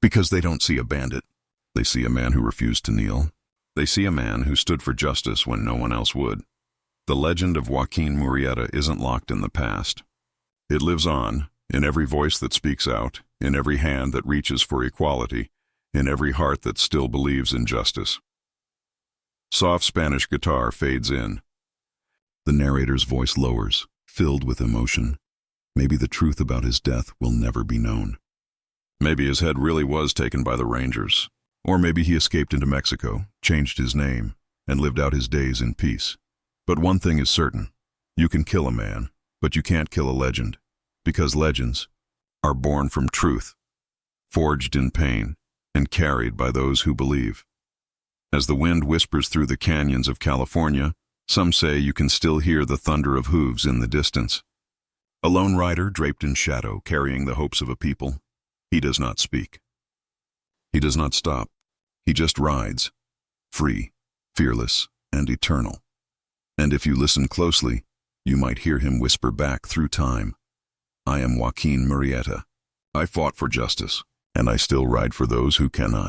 S1: Because they don't see a bandit. They see a man who refused to kneel. They see a man who stood for justice when no one else would. The legend of Joaquin Murrieta isn't locked in the past. It lives on, in every voice that speaks out, in every hand that reaches for equality, in every heart that still believes in justice. Soft Spanish guitar fades in. The narrator's voice lowers, filled with emotion. Maybe the truth about his death will never be known. Maybe his head really was taken by the Rangers. Or maybe he escaped into Mexico, changed his name, and lived out his days in peace. But one thing is certain. You can kill a man, but you can't kill a legend. Because legends are born from truth, forged in pain, and carried by those who believe. As the wind whispers through the canyons of California, some say you can still hear the thunder of hooves in the distance. A lone rider draped in shadow, carrying the hopes of a people. He does not speak. He does not stop. He just rides, free, fearless, and eternal. And if you listen closely, you might hear him whisper back through time, I am Joaquin Murrieta. I fought for justice, and I still ride for those who cannot.